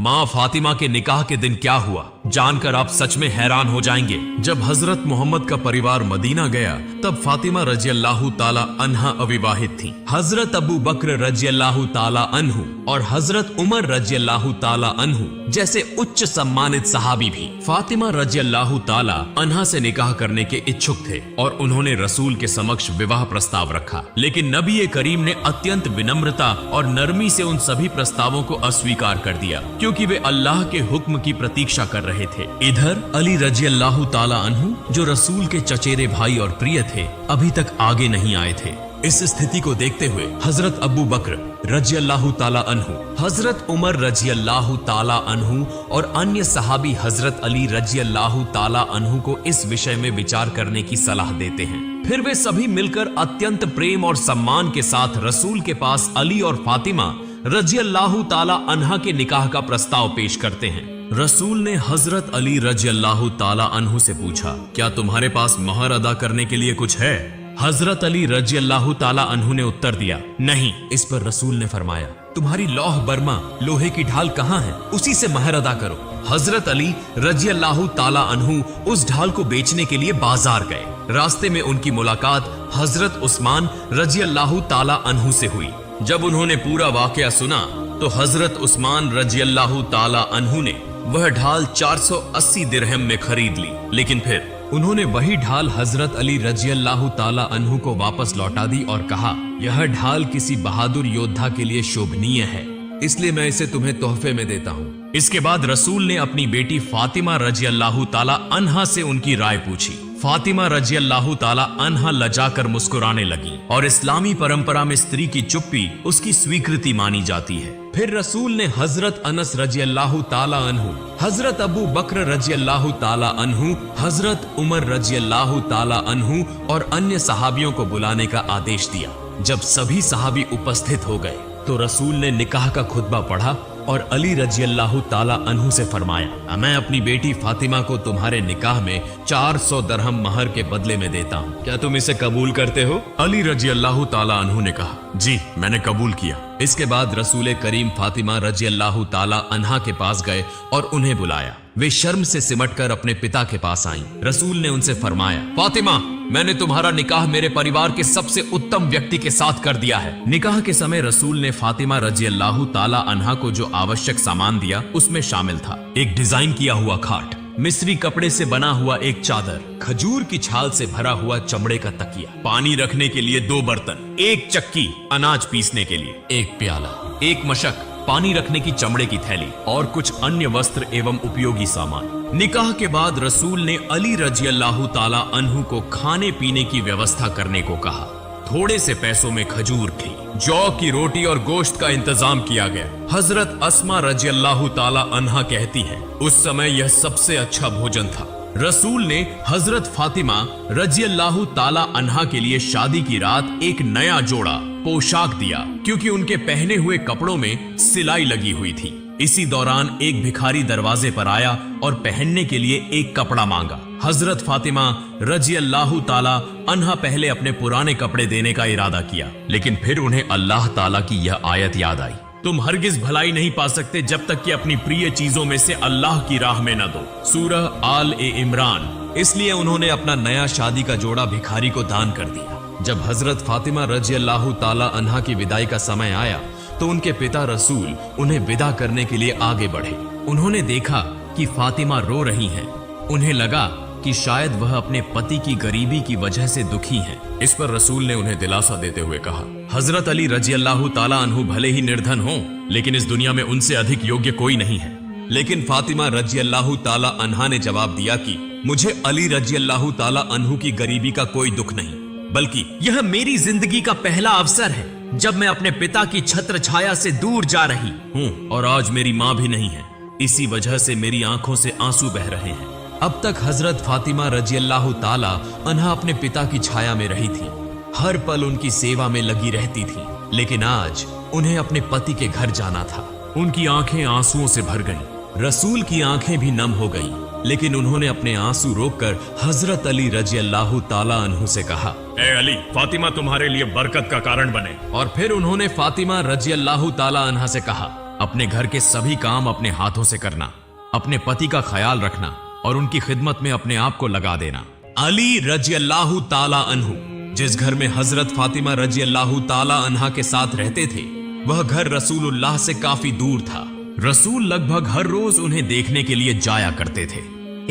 माँ फातिमा के निकाह के दिन क्या हुआ जानकर आप सच में हैरान हो जाएंगे। जब हजरत मोहम्मद का परिवार मदीना गया तब फातिमा रजी अल्लाह ताला अन्हा अविवाहित थी। हजरत अबू बकर रजी अल्लाह ताला अन्हु और हजरत उमर रजी अल्लाह ताला अन्हु जैसे उच्च सम्मानित सहाबी भी फातिमा रजी अल्लाह ताला अन्हा से निकाह करने के इच्छुक थे और उन्होंने रसूल के समक्ष विवाह प्रस्ताव रखा, लेकिन नबी करीम ने अत्यंत विनम्रता और नरमी से उन सभी प्रस्तावों को अस्वीकार कर दिया, क्योंकि वे अल्लाह के हुक्म की प्रतीक्षा कर रहे थे। इधर अली रजी अल्लाह ताला अन्हु जो रसूल के चचेरे भाई और प्रिय थे, अभी तक आगे नहीं आए थे। इस स्थिति को देखते हुए हजरत अबू बकर रजी अल्लाह ताला अन्हु, हजरत उमर रजी अल्लाह ताला अन्हु और अन्य सहाबी हजरत अली रजी अल्लाह ताला अन्हु को इस विषय में विचार करने की सलाह देते हैं। फिर वे सभी मिलकर अत्यंत प्रेम और सम्मान के साथ रसूल के पास अली और फातिमा रजी अल्लाह ताला अन्हा के निकाह का प्रस्ताव पेश करते हैं। रसूल ने हजरत अली रजी अल्लाह ताला अन्हु से पूछा, क्या तुम्हारे पास महर अदा करने के लिए कुछ है? हजरत अली रजी अल्लाह ताला अन्हु ने उत्तर दिया, नहीं। इस पर रसूल ने फरमाया, तुम्हारी लौह बर्मा लोहे की ढाल कहाँ है, उसी से महर अदा करो। हजरत अली रजी अल्लाह ताला अन्हु उस ढाल को बेचने के लिए बाजार गए। रास्ते में उनकी मुलाकात हजरत उस्मान रजी अल्लाह ताला अन्हु से हुई। जब उन्होंने पूरा वाकया सुना तो हजरत उस्मान रजी अल्लाह ताला अन्हु ने वह ढाल 480 दिरहम में खरीद ली, लेकिन फिर उन्होंने वही ढाल हजरत अली रजी अल्लाह ताला अन्हु को वापस लौटा दी और कहा, यह ढाल किसी बहादुर योद्धा के लिए शोभनीय है, इसलिए मैं इसे तुम्हें तोहफे में देता हूँ। इसके बाद रसूल ने अपनी बेटी फातिमा रजी अल्लाह ताला अन्हा से उनकी राय पूछी। फातिमा रजी अल्लाह ताला अन्हा लजाकर मुस्कुराने लगी और इस्लामी परंपरा में स्त्री की चुप्पी उसकी स्वीकृति मानी जाती है। फिर रसूल ने हजरत अनस रजी अल्लाह ताला अन्हु, हजरत अबू बकर रजी अल्लाह ताला अन्हु, हजरत उमर रजी अल्लाह ताला अन्हु और अन्य सहाबियों को बुलाने का आदेश दिया। जब सभी सहाबी उपस्थित हो गए तो रसूल ने निकाह का खुतबा पढ़ा और अली रजी अल्लाह ताला अन्हु से फरमाया, मैं अपनी बेटी फातिमा को तुम्हारे निकाह में 400 दरहम महर के बदले में देता हूँ, क्या तुम इसे कबूल करते हो? अली रजी अल्लाह ताला अन्हु ने कहा, जी मैंने कबूल किया। इसके बाद रसूल करीम फातिमा रजी अल्लाह ताला अन्हा के पास गए और उन्हें बुलाया। वे शर्म से सिमटकर अपने पिता के पास आईं। रसूल ने उनसे फरमाया, फातिमा, मैंने तुम्हारा निकाह मेरे परिवार के सबसे उत्तम व्यक्ति के साथ कर दिया है। निकाह के समय रसूल ने फातिमा रजी अल्लाह ताला अन्हा को जो आवश्यक सामान दिया उसमें शामिल था एक डिजाइन किया हुआ खाट, मिस्री कपड़े से बना हुआ एक चादर, खजूर की छाल से भरा हुआ चमड़े का तकिया, पानी रखने के लिए 2 बर्तन, एक चक्की, अनाज पीसने के लिए एक प्याला, एक मशक, पानी रखने की चमड़े की थैली और कुछ अन्य वस्त्र एवं उपयोगी सामान। निकाह के बाद रसूल ने अली रजी अल्लाह ताला अन्हु को खाने पीने की व्यवस्था करने को कहा। थोड़े से पैसों में खजूर थी, जौ की रोटी और गोश्त का इंतजाम किया गया। हजरत अस्मा रजी अल्लाह ताला अन्हा कहती है, उस समय यह सबसे अच्छा भोजन था। रसूल ने हजरत फातिमा रजी अल्लाह ताला अन्हा के लिए शादी की रात एक नया जोड़ा पोशाक दिया, क्योंकि उनके पहने हुए कपड़ों में सिलाई लगी हुई थी। इसी दौरान एक भिखारी दरवाजे पर आया और पहनने के लिए एक कपड़ा मांगा। हजरत फातिमा रजी अल्लाह ताला अन्हा पहले अपने पुराने कपड़े देने का इरादा किया, लेकिन फिर उन्हें अल्लाह ताला की यह आयत याद आई, तुम हरगिज भलाई नहीं पा सकते जब तक कि अपनी प्रिय चीजों में से अल्लाह की राह में न दो। सूरह आल ए इमरान। इसलिए उन्होंने अपना नया शादी का जोड़ा भिखारी को दान कर दिया। जब हजरत फातिमा रजी अल्लाह ताला अन्हा की विदाई का समय आया तो उनके पिता रसूल उन्हें विदा करने के लिए आगे बढ़े। उन्होंने देखा कि फातिमा रो रही हैं। उन्हें लगा कि शायद वह अपने पति की गरीबी की वजह से दुखी हैं। इस पर रसूल ने उन्हें दिलासा देते हुए कहा, हजरत अली रजी अल्लाह ताला अन्हु भले ही निर्धन हों, लेकिन इस दुनिया में उनसे अधिक योग्य कोई नहीं है। लेकिन फातिमा रजी अल्लाह ताला अन्हा ने जवाब दिया कि मुझे अली रजी अल्लाह ताला अन्हु की गरीबी का कोई दुख नहीं, बल्कि यह मेरी जिंदगी का पहला अवसर है जब मैं अपने पिता की छत्र छाया से दूर जा रही हूँ और आज मेरी माँ भी नहीं है। इसी वजह से मेरी आंखों से आंसू बह रहे हैं। अब तक हजरत फातिमा रजी अल्लाह ताला अन्हा अपने पिता की छाया में रही थी, हर पल उनकी सेवा में लगी रहती थी, लेकिन आज उन्हें अपने पति के घर जाना था। उनकी आंखें आंसुओं से भर गईं। रसूल की आंखें भी नम हो गईं, लेकिन उन्होंने अपने आंसू रोककर हजरत अली रजी अल्लाह ताला अन्हु से कहा, ए अली, फातिमा तुम्हारे लिए बरकत का कारण बने। और फिर उन्होंने फातिमा रजी अल्लाह ताला अन्हा से कहा, अपने घर के सभी काम अपने हाथों से करना, अपने पति का ख्याल रखना और उनकी खिदमत में अपने आप को लगा देना। अली रजी अल्लाह ताला अन्हु जिस घर में हजरत फातिमा रजी अल्लाह ताला अन्हा के साथ रहते थे, वह घर रसूलुल्लाह से काफी दूर था। रसूल लगभग हर रोज उन्हें देखने के लिए जाया करते थे।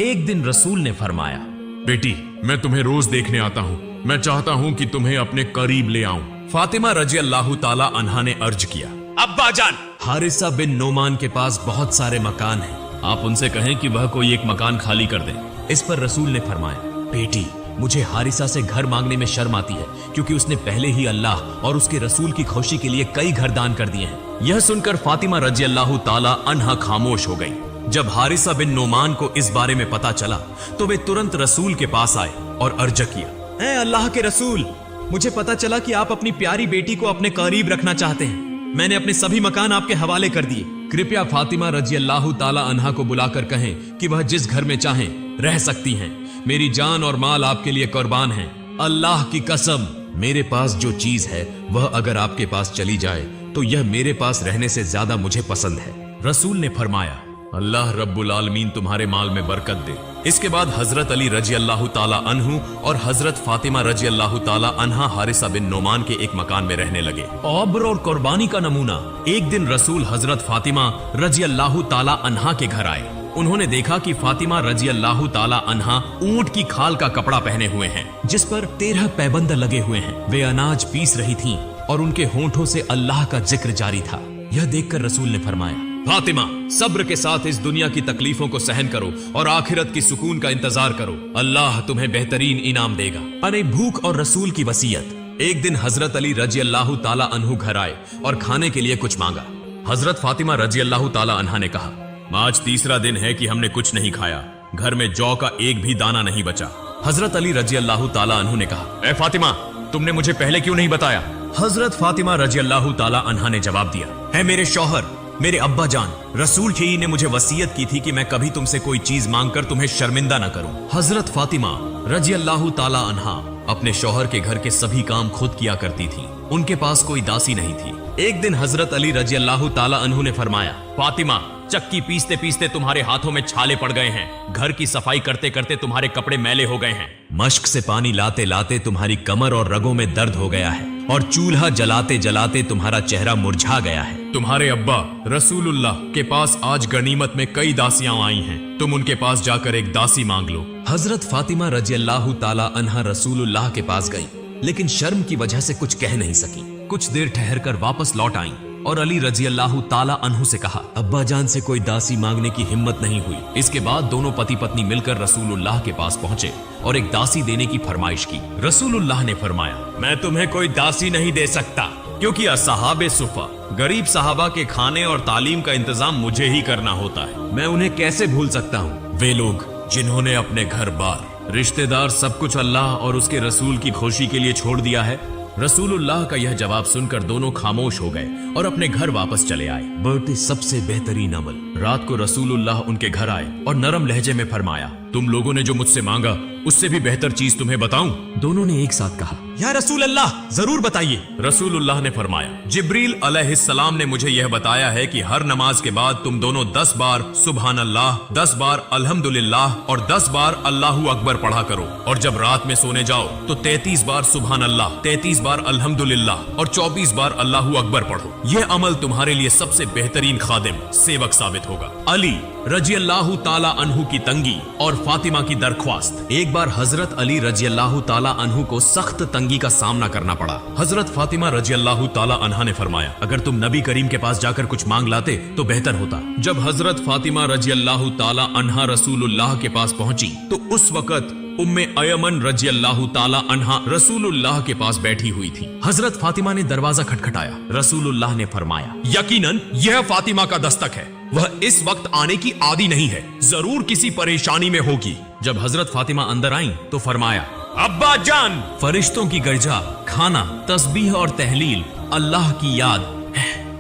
एक दिन रसूल ने फरमाया, बेटी, मैं तुम्हें रोज देखने आता हूँ। मैं चाहता हूँ कि तुम्हें अपने करीब ले आऊं। फातिमा रजी अल्लाह ताला अन्हा ने अर्ज किया, अब्बा जान, हारिसा बिन नोमान के पास बहुत सारे मकान हैं, आप उनसे कहें कि वह कोई एक मकान खाली कर दें। इस पर रसूल ने फरमाया, बेटी, मुझे हारिसा से घर मांगने में शर्म आती है, क्योंकि उसने पहले ही अल्लाह और उसके रसूल की खुशी के लिए कई घर दान कर दिए हैं। यह सुनकर फातिमा रजी अल्लाह ताला अन्हा खामोश हो गई। जब हारिसा बिन नोमान को इस बारे में पता चला तो वे तुरंत रसूल के पास आए और अर्ज किया, ऐ अल्लाह के रसूल, मुझे पता चला कि आप अपनी प्यारी बेटी को अपने करीब रखना चाहते हैं। मैंने अपने सभी मकान आपके हवाले कर दिए। कृपया फातिमा रजी अल्लाह ताला अन्हा को बुलाकर कहें कि वह जिस घर में चाहें रह सकती हैं। मेरी जान और माल आपके लिए कुर्बान है। अल्लाह की कसम, मेरे पास जो चीज है वह अगर आपके पास चली जाए तो यह मेरे पास रहने से ज्यादा मुझे पसंद है। रसूल ने फरमाया, अल्लाह रब्बुल आलमीन तुम्हारे माल में बरकत दे। इसके बाद हजरत अली रजी अल्लाह ताला अन्हु और हजरत फातिमा रजी अल्लाह ताला अन्हा हारिसा बिन नोमान के एक मकान में रहने लगे। औब्र और कुर्बानी का नमूना, एक दिन रसूल हजरत फातिमा रजी अल्लाह ताला अन्हा के घर आए। उन्होंने देखा कि फातिमा रजी अल्लाह ताला अन्हा ऊंट की खाल का कपड़ा पहने हुए हैं, जिस पर 13 पैबंद लगे हुए हैं। वे अनाज पीस रही थीं और उनके होंठों से अल्लाह का जिक्र जारी था। यह देखकर रसूल ने फरमाया, फातिमा, सब्र के साथ इस दुनिया की तकलीफों को सहन करो और आखिरत की सुकून का इंतजार करो। अल्लाह तुम्हें बेहतरीन इनाम देगा। अरे भूख और रसूल की वसीयत। एक दिन हजरत अली रजी अल्लाह ताला अन्हु घर आए और खाने के लिए कुछ मांगा। हजरत फातिमा रजी अल्लाह ताला अन्हा ने कहा, आज तीसरा दिन है कि हमने कुछ नहीं खाया, घर में जौ का एक भी दाना नहीं बचा। हजरत अली रजी अल्लाह ताला अन्हु ने कहा, ए फातिमा, तुमने मुझे पहले क्यों नहीं बताया? हजरत फातिमा रजी अल्लाह ताला अन्हा ने जवाब दिया, है मेरे शौहर, मेरे अब्बा जान, रसूल ही ने मुझे वसीयत की थी कि मैं कभी तुमसे कोई चीज मांगकर तुम्हें शर्मिंदा न करूं। हजरत फातिमा रजी अल्लाह ताला अन्हा अपने शौहर के घर के सभी काम खुद किया करती थी। उनके पास कोई दासी नहीं थी। एक दिन हजरत अली रजी अल्लाह ताला अन्हु ने फरमाया, फातिमा, चक्की पीसते पीसते तुम्हारे हाथों में छाले पड़ गए हैं, घर की सफाई करते करते तुम्हारे कपड़े मैले हो गए हैं, मश्क से पानी लाते लाते तुम्हारी कमर और रगों में दर्द हो गया है और चूल्हा जलाते जलाते तुम्हारा चेहरा मुरझा गया है। तुम्हारे अब्बा रसूलुल्लाह के पास आज गनीमत में कई दासियां आई हैं, तुम उनके पास जाकर एक दासी मांग लो। हजरत फातिमा रजी अल्लाह ताला अन्हा रसूलुल्लाह के पास गई, लेकिन शर्म की वजह से कुछ कह नहीं सकी। कुछ देर ठहर कर वापस लौट आई और अली रजी अल्लाह ताला अन्हु से कहा, अब्बा जान से कोई दासी मांगने की हिम्मत नहीं हुई। इसके बाद दोनों पति पत्नी मिलकर रसूलुल्लाह के पास पहुंचे और एक दासी देने की फरमाइश की। रसूलुल्लाह ने फरमाया, मैं तुम्हें कोई दासी नहीं दे सकता, क्योंकि असहाबे सुफा गरीब सहाबा के खाने और तालीम का इंतजाम मुझे ही करना होता है। मैं उन्हें कैसे भूल सकता हूँ? वे लोग जिन्होंने अपने घर बार, रिश्तेदार, सब कुछ अल्लाह और उसके रसूल की खुशी के लिए छोड़ दिया है। रसूलुल्लाह का यह जवाब सुनकर दोनों खामोश हो गए और अपने घर वापस चले आए। बढ़ते सबसे बेहतरीन अमल। रात को रसूलुल्लाह उनके घर आए और नरम लहजे में फरमाया, तुम लोगों ने जो मुझसे मांगा उससे भी बेहतर चीज तुम्हें बताऊं? दोनों ने एक साथ कहा, या रसूल अल्लाह, जरूर बताइए। रसूलुल्लाह ने फरमाया, जिब्रील अलैहिस्सलाम ने मुझे यह बताया है कि हर नमाज के बाद तुम दोनों 10 बार सुभान अल्लाह, 10 बार अल्हम्दुलिल्लाह और 10 बार अल्लाहू अकबर पढ़ा करो, और जब रात में सोने जाओ तो 33 बार सुभान अल्लाह, 33 बार अल्हम्दुलिल्लाह और 24 बार अल्लाहू अकबर पढ़ो। यह अमल तुम्हारे लिए सबसे बेहतरीन खादिम, सेवक साबित होगा। अली रजी अल्लाह ताला अन्हु की तंगी और फातिमा की दरख्वास्त। एक बार हजरत अली रजी अल्लाह ताला अन्हु को सख्त तंगी का सामना करना पड़ा। हजरत फातिमा रजी अल्लाह ताला अन्हा ने फरमाया, अगर तुम नबी करीम के पास जाकर कुछ मांग लाते तो बेहतर होता। जब हजरत फातिमा रजी अल्लाह ताला अन्हा रसूलुल्लाह के पास पहुंची तो उस वक्त उम्मे अयमन रजी अल्लाह ताला अन्हा रसूलुल्लाह के पास बैठी हुई थी। हजरत फातिमा ने दरवाजा खटखटाया। रसूलुल्लाह ने फरमाया, यकीनन यह फातिमा का दस्तक है, वह इस वक्त आने की आदी नहीं है, जरूर किसी परेशानी में होगी। जब हजरत फातिमा अंदर आईं तो फरमाया, अब्बा जान, फरिश्तों की गर्जा, खाना, तस्बीह और तहलील, अल्लाह की याद,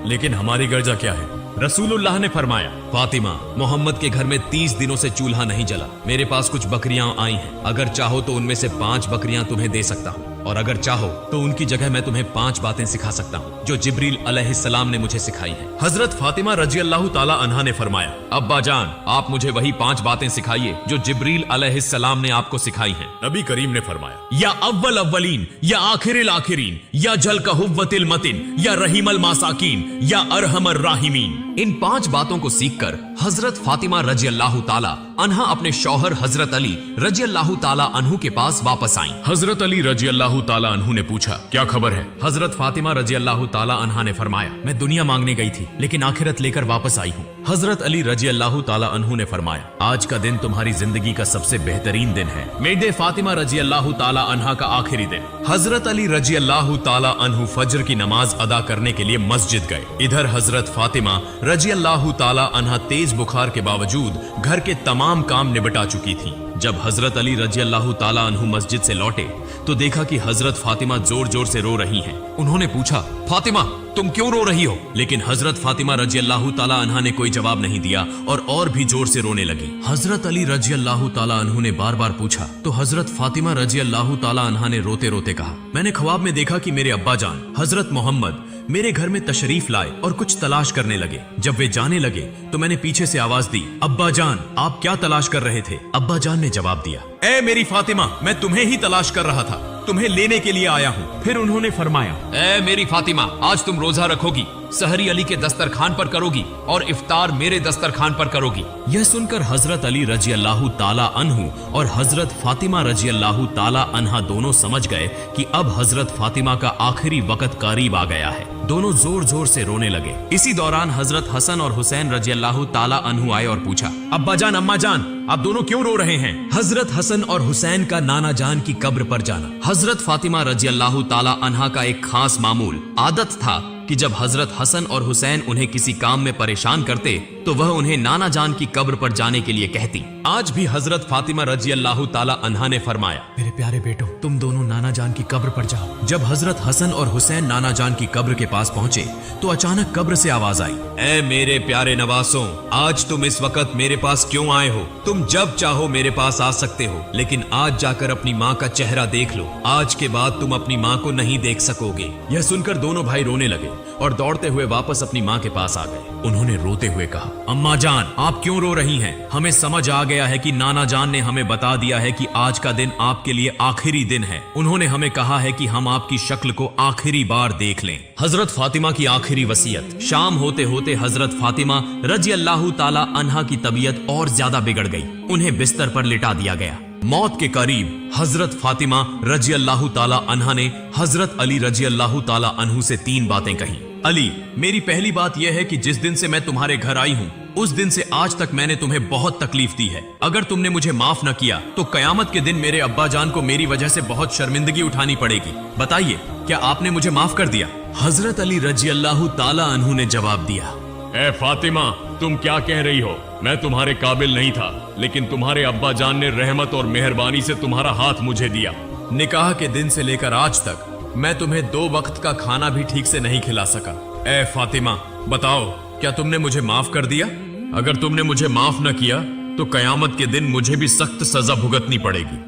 लेकिन हमारी गर्जा क्या है? रसूलुल्लाह ने फरमाया, फातिमा, मोहम्मद के घर में 30 दिनों से चूल्हा नहीं जला। मेरे पास कुछ बकरियां आई हैं, अगर चाहो तो उनमें से 5 बकरियां तुम्हें दे सकता हूँ। और अगर चाहो तो उनकी जगह मैं तुम्हें 5 बातें सिखा सकता हूँ जो जिब्रील अलैहिस्सलाम ने मुझे सिखाई हैं। हजरत फातिमा रजी अल्लाह ताला अन्हा ने फरमाया, अब्बा जान आप मुझे वही 5 बातें सिखाइए जो जिब्रील अलैहिस्सलाम ने आपको सिखाई हैं। नबी करीम ने फरमाया, या अव्वल अव्वलीन या आखिरिल आखिरीन या जल का हुव्वतिल मतिन या रहीमल मासाकीन या अरहमर राहिमीन। इन 5 बातों को सीखकर हजरत फातिमा रजी अल्लाह ताला अन्हा अपने शौहर हजरत अली रजी अल्लाह ताला अन्हु के पास वापस आई। हजरत अली रजी अल्लाह ताला अन्हु ने पूछा, क्या खबर है? हजरत फातिमा रजी अल्लाह ताला अन्हा ने फरमाया, मैं दुनिया मांगने गई थी लेकिन आखिरत लेकर वापस आई हूँ। हजरत अली रजी अल्लाह ताला अन्हु ने फरमाया, आज का दिन तुम्हारी जिंदगी का सबसे बेहतरीन दिन है, मेरे फातिमा रजी अल्लाह ताला अन्हा का आखिरी दिन। हजरत अली रजी अल्लाह ताला अन्हु फज्र की नमाज अदा करने के लिए मस्जिद गए। इधर हजरत फातिमा रजी अल्लाह ताला अन्हा तेज बुखार के बावजूद घर के तमाम काम निपटा चुकी थी। जब हजरत अली रजी अल्लाह ताला अन्हु मस्जिद से लौटे तो देखा कि हजरत फातिमा जोर जोर से रो रही हैं। उन्होंने पूछा, फातिमा तुम क्यों रो रही हो? लेकिन हजरत फातिमा रजी अल्लाह ताला अन्हा ने कोई जवाब नहीं दिया और भी जोर से रोने लगी। हजरत अली रजी अल्लाह ताला अन्हु ने बार बार पूछा तो हजरत फातिमा रजी अल्लाह ताला अन्हा ने रोते रोते कहा, मैंने ख्वाब में देखा कि मेरे अब्बा जान हजरत मोहम्मद मेरे घर में तशरीफ लाए और कुछ तलाश करने लगे। जब वे जाने लगे तो मैंने पीछे से आवाज दी, अब्बा जान आप क्या तलाश कर रहे थे? अब्बा जान ने जवाब दिया, ए मेरी फातिमा मैं तुम्हें ही तलाश कर रहा था, तुम्हें लेने के लिए आया हूँ। फिर उन्होंने फरमाया, ए मेरी फातिमा आज तुम रोजा रखोगी, सहरी अली के दस्तरखान पर करोगी और इफ्तार मेरे दस्तरखान पर करोगी। यह सुनकर हजरत अली रजी अल्लाह ताला अन्हु और हजरत फातिमा रजी अल्लाह ताला अन्हा दोनों समझ गए कि अब हजरत फातिमा का आखिरी वक्त करीब आ गया है। दोनों जोर जोर से रोने लगे। इसी दौरान हजरत हसन और हुसैन रजी अल्लाह ताला अन्हु आए और पूछा, अब्बा जान अम्मा जान आप दोनों क्यों रो रहे हैं? हजरत हसन और हुसैन का नाना जान की कब्र पर जाना। हजरत फातिमा रजी अल्लाह ताला अन्हा का एक खास मामूल आदत था कि जब हजरत हसन और हुसैन उन्हें किसी काम में परेशान करते तो वह उन्हें नाना जान की कब्र पर जाने के लिए कहती। आज भी हजरत फातिमा रजी अल्लाह ताला अन्हा ने फरमाया, मेरे प्यारे बेटो तुम दोनों नाना जान की कब्र पर जाओ। जब हजरत हसन और हुसैन नाना जान की कब्र के पास पहुंचे तो अचानक कब्र से आवाज आई, ए मेरे प्यारे नवासों आज तुम इस वक्त मेरे पास क्यों आए हो? तुम जब चाहो मेरे पास आ सकते हो लेकिन आज जाकर अपनी माँ का चेहरा देख लो, आज के बाद तुम अपनी माँ को नहीं देख सकोगे। यह सुनकर दोनों भाई रोने लगे और दौड़ते हुए वापस अपनी माँ के पास आ गए। उन्होंने रोते हुए कहा, अम्मा जान आप क्यों रो रही हैं? हमें समझ आ गया है कि नाना जान ने हमें बता दिया है कि आज का दिन आपके लिए आखिरी दिन है। उन्होंने हमें कहा है कि हम आपकी शक्ल को आखिरी बार देख लें। हजरत फातिमा की आखिरी वसीयत। शाम होते होते हजरत फातिमा रजी अल्लाह ताला अन्हा की तबीयत और ज्यादा बिगड़ गई। उन्हें बिस्तर पर लिटा दिया गया। मौत के करीब हजरत फातिमा रजी अल्लाह ताला अन्हा ने हजरत अली रजी अल्लाह ताला अन्हु से 3 बातें कही। अली मेरी पहली बात यह है कि जिस दिन से मैं तुम्हारे घर आई हूँ उस दिन से आज तक मैंने तुम्हें बहुत तकलीफ दी है। अगर तुमने मुझे माफ न किया तो कयामत के दिन मेरे अब्बा जान को मेरी वजह से बहुत शर्मिंदगी उठानी पड़ेगी। बताइए क्या आपने मुझे माफ कर दिया? हजरत अली रजी अल्लाह ताला अन्हु ने जवाब दिया, ए फातिमा तुम क्या कह रही हो? मैं तुम्हारे काबिल नहीं था लेकिन तुम्हारे अब्बा जान ने रहमत और मेहरबानी से तुम्हारा हाथ मुझे दिया। निकाह के दिन से लेकर आज तक मैं तुम्हें 2 वक्त का खाना भी ठीक से नहीं खिला सका। ए फातिमा बताओ क्या तुमने मुझे माफ कर दिया? अगर तुमने मुझे माफ न किया तो कयामत के दिन मुझे भी सख्त सजा भुगतनी पड़ेगी।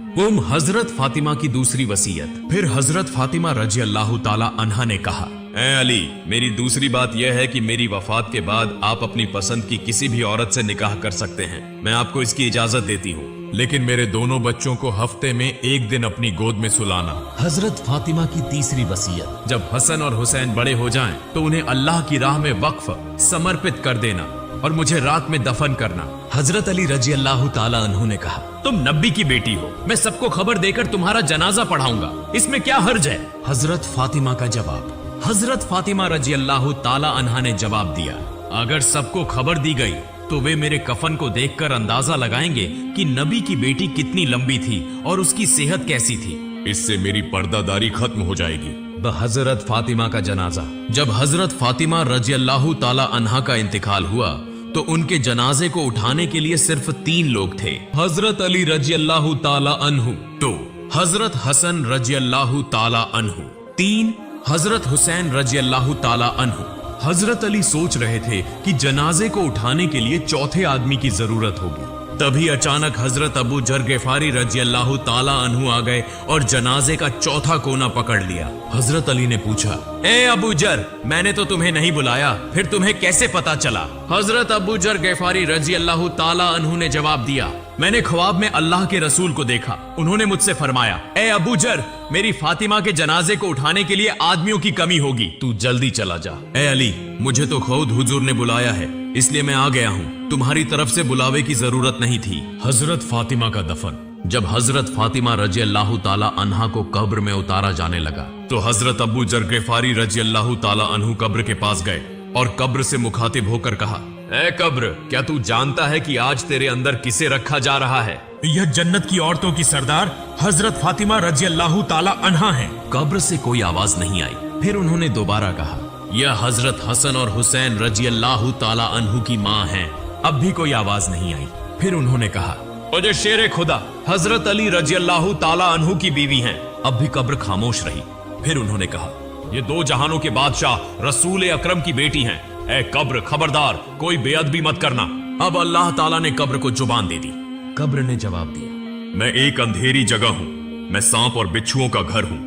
हजरत फातिमा की दूसरी वसीयत। फिर हजरत फातिमा रजी अल्लाह ताला अन्हा ने कहा, ए अली मेरी दूसरी बात यह है कि मेरी वफात के बाद आप अपनी पसंद की किसी भी औरत से निकाह कर सकते हैं। मैं आपको इसकी इजाजत देती हूँ लेकिन मेरे दोनों बच्चों को हफ्ते में 1 दिन अपनी गोद में सुलाना। हजरत फातिमा की तीसरी वसीयत। जब हसन और हुसैन बड़े हो जाएं तो उन्हें अल्लाह की राह में वक्फ समर्पित कर देना और मुझे रात में दफन करना। हजरत अली रजी अल्लाह ताला अन्हु ने कहा, तुम नबी की बेटी हो, मैं सबको खबर देकर तुम्हारा जनाजा पढ़ाऊंगा, इसमें क्या हर्ज है? हजरत फातिमा का जवाब। हजरत फातिमा रजी अल्लाह ताला अन्हा ने जवाब दिया, अगर सबको खबर दी गई तो वे मेरे कफन को देखकर अंदाजा लगाएंगे कि नबी की बेटी कितनी लंबी थी और उसकी सेहत कैसी थी। इससे मेरी पर्दादारी खत्म हो जाएगी। हजरत फातिमा का जनाजा। जब हजरत फातिमा रजी अल्लाह ताला अन्हा का इंतकाल हुआ तो उनके जनाजे को उठाने के लिए सिर्फ 3 लोग थे। हजरत अली रजी अल्लाह ताला अन्हु 2, हजरत हसन रजी अल्लाह ताला अन्हु 3, हजरत हुसैन रजी अल्लाह ताला अन्हु। हजरत अली सोच रहे थे कि जनाजे को उठाने के लिए चौथे आदमी की जरूरत होगी। तभी अचानक हजरत अबू जर गिफारी रजी अल्लाह ताला अन्हु आ गए और जनाजे का चौथा कोना पकड़ लिया। हजरत अली ने पूछा, ए अबू जर, मैंने तो तुम्हें नहीं बुलाया, फिर तुम्हें कैसे पता चला? हजरत अबू जर गिफारी रजी अल्लाह ताला अन्हु ने जवाब दिया, मैंने ख्वाब में अल्लाह के रसूल को देखा। उन्होंने मुझसे फरमाया, ए अबू जर, मेरी फातिमा के जनाजे को उठाने के लिए आदमियों की कमी होगी, तू जल्दी चला जा। ए अली, मुझे तो खुद हुजूर ने बुलाया है, इसलिए मैं आ गया हूँ, तुम्हारी तरफ से बुलावे की जरूरत नहीं थी। हजरत फातिमा का दफन। जब हजरत फातिमा रजी अल्लाह ताला अन्हा को कब्र में उतारा जाने लगा तो हजरत अबू जर गिफारी रजी अल्लाह ताला अन्हु कब्र के पास गए और कब्र से मुखातिब होकर कहा, ए कब्र, क्या तू जानता है कि आज तेरे अंदर किसे रखा जा रहा है? यह जन्नत की औरतों की सरदार हजरत फातिमा रजी अल्लाह ताला अन्हा है। कब्र से कोई आवाज नहीं आई। फिर उन्होंने दोबारा कहा, यह हजरत हसन और हुसैन रजी अल्लाह ताला अन्हु की माँ हैं। अब भी कोई आवाज नहीं आई। फिर उन्होंने कहा, और शेर खुदा हजरत अली रजी अल्लाह ताला अन्हु की बीवी हैं। अब भी कब्र खामोश रही। फिर उन्होंने कहा, ये दो जहानों के बादशाह रसूल अकरम की बेटी हैं। ए कब्र, खबरदार, कोई बेअदबी मत करना। अब अल्लाह ताला ने कब्र को जुबान दे दी। कब्र ने जवाब दिया, मैं एक अंधेरी जगह हूँ, मैं सांप और बिच्छुओं का घर हूँ।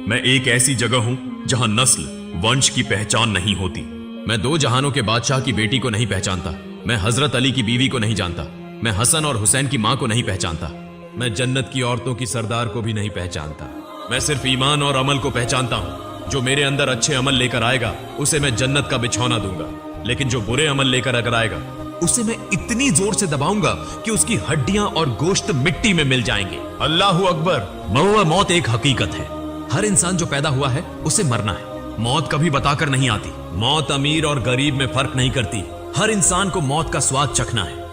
मैं एक ऐसी जगह हूँ जहाँ नस्ल वंश की पहचान नहीं होती। मैं दो जहानों के बादशाह की बेटी को नहीं पहचानता। मैं हजरत अली की बीवी को नहीं जानता। मैं हसन और हुसैन की माँ को नहीं पहचानता। मैं जन्नत की औरतों की सरदार को भी नहीं पहचानता। मैं सिर्फ ईमान और अमल को पहचानता हूँ। जो मेरे अंदर अच्छे अमल लेकर आएगा उसे मैं जन्नत का बिछौना दूंगा, लेकिन जो बुरे अमल लेकर अगर आएगा उसे मैं इतनी जोर से दबाऊंगा कि उसकी हड्डियां और गोश्त मिट्टी में मिल जाएंगे। अल्लाहू अकबर। मौत एक हकीकत है। हर इंसान जो पैदा हुआ है उसे मरना है। मौत कभी बताकर नहीं आती। मौत अमीर और गरीब में फर्क नहीं करती। हर इंसान को मौत का स्वाद चखना है।